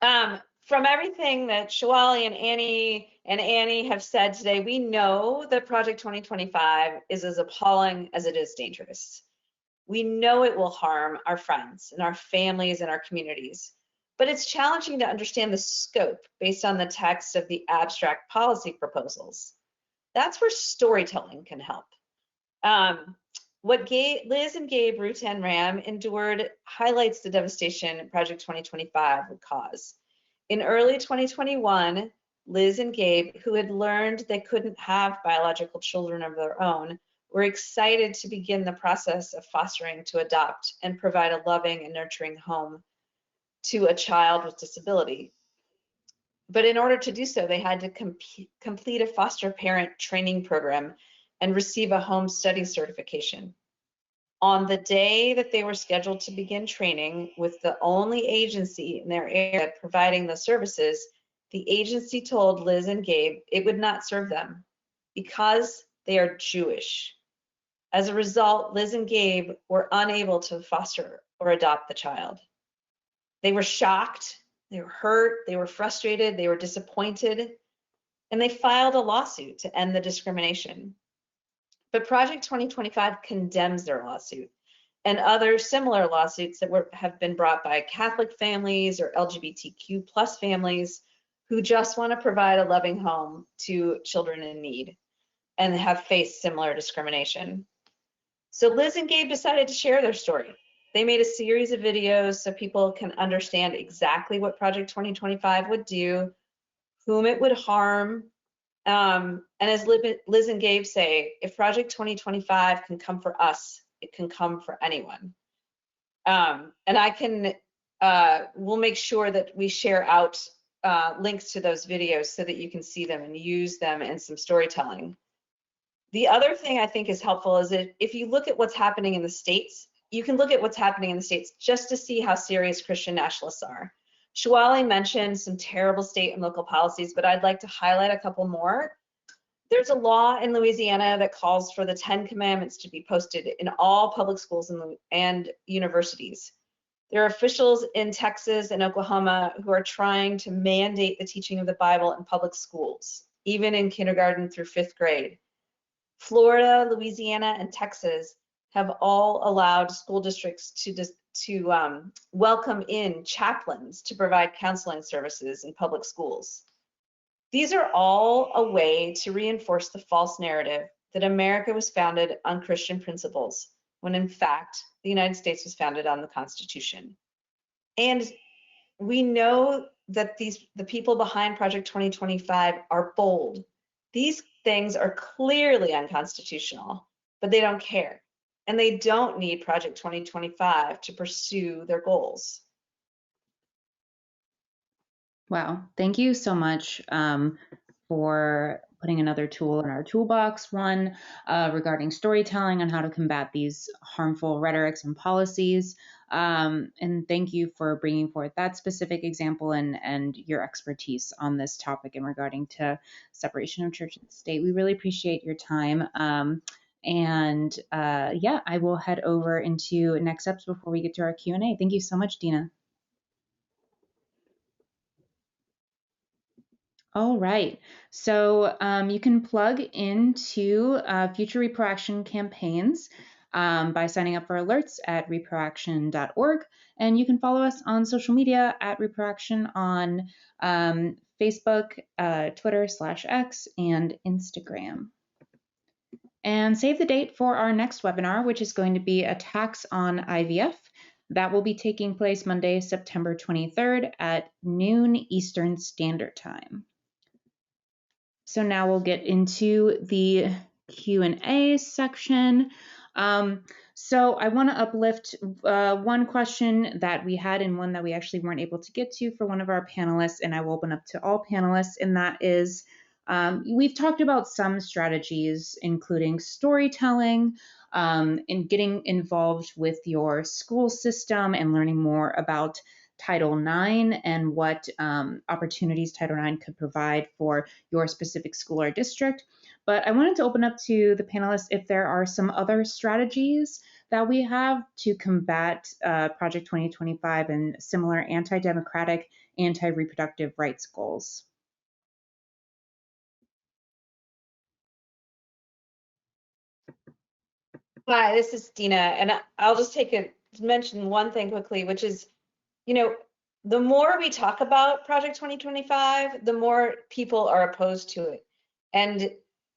From everything that Shawali and Annie have said today, we know that Project 2025 is as appalling as it is dangerous. We know it will harm our friends and our families and our communities, but it's challenging to understand the scope based on the text of the abstract policy proposals. That's where storytelling can help. What Liz and Gabe Rutan Ram endured highlights the devastation Project 2025 would cause. In early 2021, Liz and Gabe, who had learned they couldn't have biological children of their own, were excited to begin the process of fostering to adopt and provide a loving and nurturing home to a child with disability. But in order to do so, they had to complete a foster parent training program and receive a home study certification. On the day that they were scheduled to begin training with the only agency in their area providing the services, the agency told Liz and Gabe it would not serve them because they are Jewish. As a result, Liz and Gabe were unable to foster or adopt the child. They were shocked, they were hurt, they were frustrated, they were disappointed, and they filed a lawsuit to end the discrimination. But Project 2025 condemns their lawsuit and other similar lawsuits that have been brought by Catholic families or LGBTQ+ families who just want to provide a loving home to children in need and have faced similar discrimination. So Liz and Gabe decided to share their story. They made a series of videos so people can understand exactly what Project 2025 would do, whom it would harm. And as Liz and Gabe say, if Project 2025 can come for us, it can come for anyone. And we'll make sure that we share out links to those videos so that you can see them and use them in some storytelling. The other thing I think is helpful is that if you look at what's happening in the States, you can look at what's happening in the States just to see how serious Christian nationalists are. Shawali mentioned some terrible state and local policies, but I'd like to highlight a couple more. There's a law in Louisiana that calls for the 10 Commandments to be posted in all public schools and universities. There are officials in Texas and Oklahoma who are trying to mandate the teaching of the Bible in public schools, even in kindergarten through 5th grade. Florida, Louisiana, and Texas have all allowed school districts to welcome in chaplains to provide counseling services in public schools. These are all a way to reinforce the false narrative that America was founded on Christian principles, when in fact, the United States was founded on the Constitution. And we know that the people behind Project 2025 are bold. These things are clearly unconstitutional, but they don't care. And they don't need Project 2025 to pursue their goals. Wow, thank you so much for putting another tool in our toolbox, one regarding storytelling on how to combat these harmful rhetorics and policies. And thank you for bringing forth that specific example and your expertise on this topic in regarding to separation of church and state. We really appreciate your time. Yeah, I will head over into next steps before we get to our Q&A. Thank you so much, Dina. All right, so you can plug into future Reproaction campaigns by signing up for alerts at reproaction.org, and you can follow us on social media at Reproaction on Facebook, Twitter /X, and Instagram. And save the date for our next webinar, which is going to be attacks on IVF. That will be taking place Monday, September 23rd at noon Eastern Standard Time. So now we'll get into the Q&A section. So I want to uplift one question that we had and one that we actually weren't able to get to for one of our panelists, and I will open up to all panelists, and that is, we've talked about some strategies, including storytelling, and getting involved with your school system and learning more about Title IX and what opportunities Title IX could provide for your specific school or district. But I wanted to open up to the panelists if there are some other strategies that we have to combat Project 2025 and similar anti-democratic, anti-reproductive rights goals. Hi, this is Dina, and I'll just mention one thing quickly, which is, you know, the more we talk about Project 2025, the more people are opposed to it. And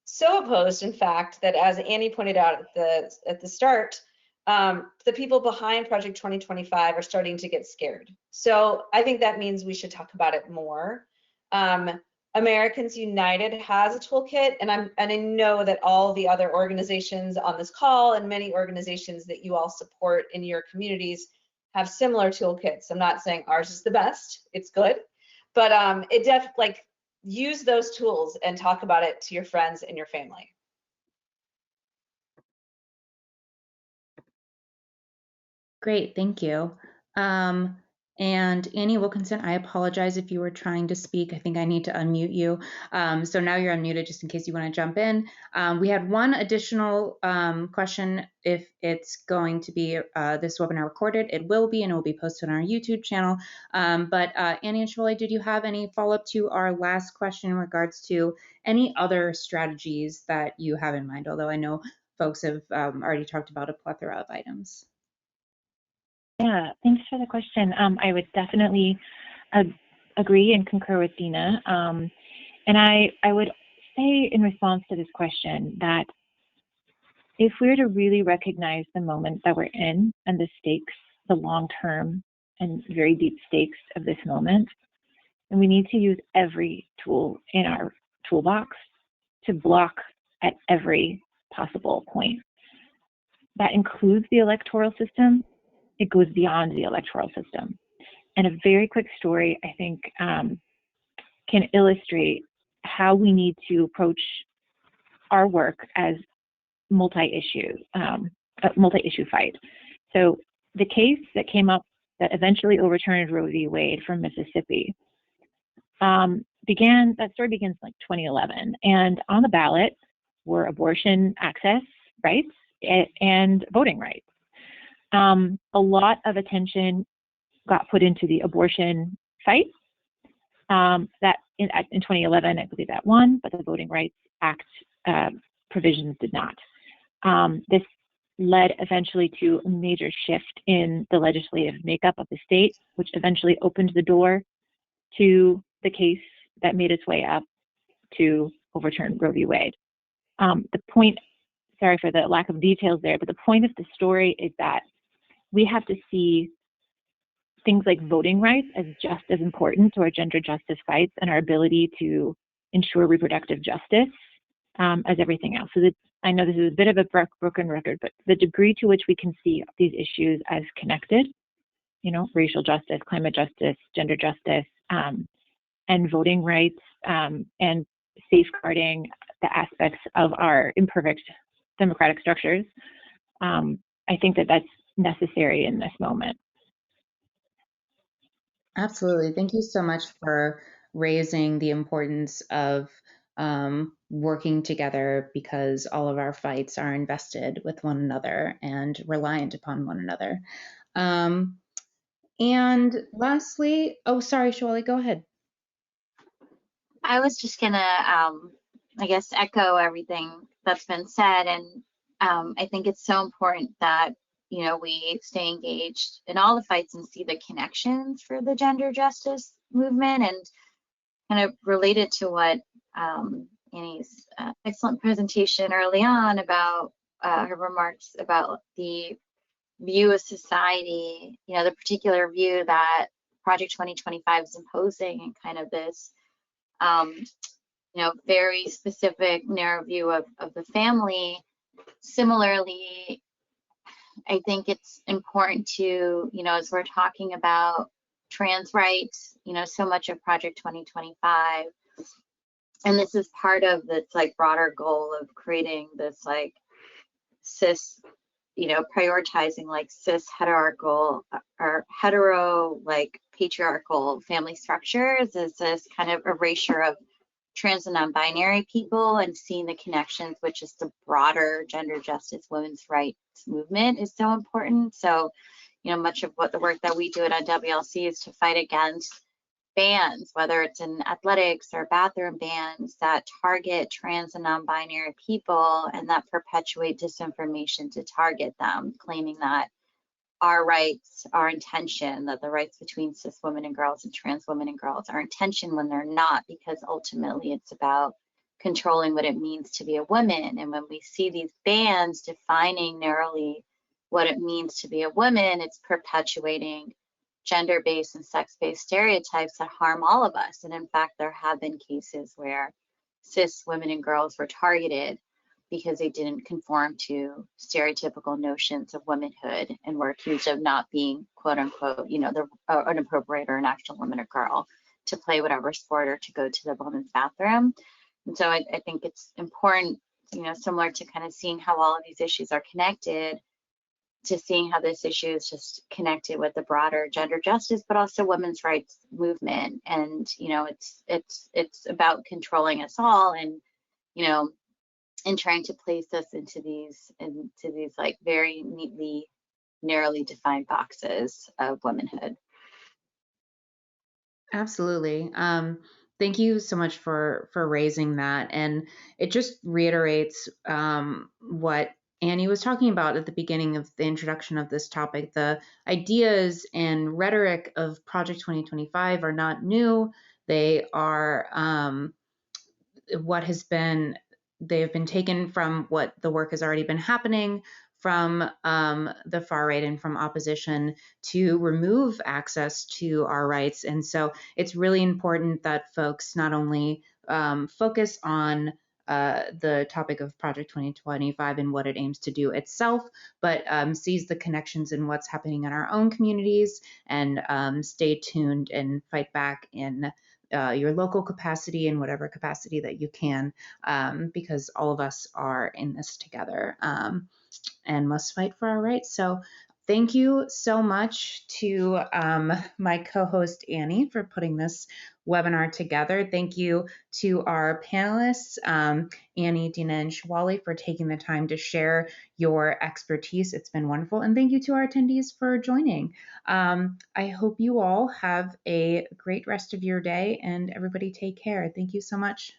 so opposed, in fact, that as Annie pointed out at the start, the people behind Project 2025 are starting to get scared. So I think that means we should talk about it more. Americans United has a toolkit, and I know that all the other organizations on this call and many organizations that you all support in your communities have similar toolkits. I'm not saying ours is the best, it's good, but use those tools and talk about it to your friends and your family. Great, thank you. And Annie Wilkinson, I apologize if you were trying to speak. I think I need to unmute you. So now you're unmuted just in case you want to jump in. We had one additional question. If it's going to be this webinar recorded, it will be, and it will be posted on our YouTube channel. But Annie and Shirley, did you have any follow-up to our last question in regards to any other strategies that you have in mind? Although I know folks have already talked about a plethora of items. Yeah, thanks for the question. I would definitely agree and concur with Dina. And I would say in response to this question that if we're to really recognize the moment that we're in and the stakes, the long-term and very deep stakes of this moment, then we need to use every tool in our toolbox to block at every possible point. That includes the electoral system. It goes beyond the electoral system. And a very quick story, I think, can illustrate how we need to approach our work as multi-issue fight. So the case that came up that eventually overturned Roe v. Wade from Mississippi that story begins like 2011. And on the ballot were abortion access rights and voting rights. A lot of attention got put into the abortion fight. That in 2011, I believe that won, but the Voting Rights Act provisions did not. This led eventually to a major shift in the legislative makeup of the state, which eventually opened the door to the case that made its way up to overturn Roe v. Wade. The point sorry for the lack of details there, but the point of the story is that we have to see things like voting rights as just as important to our gender justice fights and our ability to ensure reproductive justice as everything else. So that, I know this is a bit of a broken record, but the degree to which we can see these issues as connected, you know, racial justice, climate justice, gender justice, and voting rights, and safeguarding the aspects of our imperfect democratic structures, I think that that's necessary in this moment. Absolutely. Thank you so much for raising the importance of working together, because all of our fights are invested with one another and reliant upon one another. And lastly, oh, sorry, Shwali, go ahead. I was just gonna, I guess, echo everything that's been said, and I think it's so important that, you know, we stay engaged in all the fights and see the connections for the gender justice movement. And kind of related to what Annie's excellent presentation early on about her remarks about the view of society, you know, the particular view that Project 2025 is imposing, and kind of this, you know, very specific narrow view of the family. Similarly, I think it's important to, you know, as we're talking about trans rights, you know, so much of Project 2025, and this is part of this like broader goal of creating this like cis, you know, prioritizing like cis heterarchical or hetero like patriarchal family structures, is this kind of erasure of trans and non-binary people, and seeing the connections, which is the broader gender justice, women's rights movement, is so important. So, you know, much of what the work that we do at NWLC is to fight against bans, whether it's in athletics or bathroom bans that target trans and non-binary people and that perpetuate disinformation to target them, claiming that our rights are in tension, that the rights between cis women and girls and trans women and girls are in tension, when they're not, because ultimately it's about controlling what it means to be a woman. And when we see these bans defining narrowly what it means to be a woman, it's perpetuating gender-based and sex-based stereotypes that harm all of us. And in fact, there have been cases where cis women and girls were targeted because they didn't conform to stereotypical notions of womanhood and were accused of not being, quote unquote, you know, an appropriate or an actual woman or girl to play whatever sport or to go to the women's bathroom. And so I think it's important, you know, similar to kind of seeing how all of these issues are connected, to seeing how this issue is just connected with the broader gender justice, but also women's rights movement. And, you know, it's about controlling us all, and, you know, and trying to place us into these like very neatly, narrowly defined boxes of womanhood. Absolutely. Thank you so much for raising that, and it just reiterates what Annie was talking about at the beginning of the introduction of this topic. The ideas and rhetoric of Project 2025 are not new. They are they have been taken from what the work has already been happening from the far right and from opposition to remove access to our rights. And so it's really important that folks not only focus on the topic of Project 2025 and what it aims to do itself, but sees the connections in what's happening in our own communities, and stay tuned and fight back in your local capacity, in whatever capacity that you can, because all of us are in this together and must fight for our rights. So thank you so much to my co-host Annie for putting this webinar together. Thank you to our panelists, Annie, Dina, and Shwali, for taking the time to share your expertise. It's been wonderful. And thank you to our attendees for joining. I hope you all have a great rest of your day, and everybody take care. Thank you so much.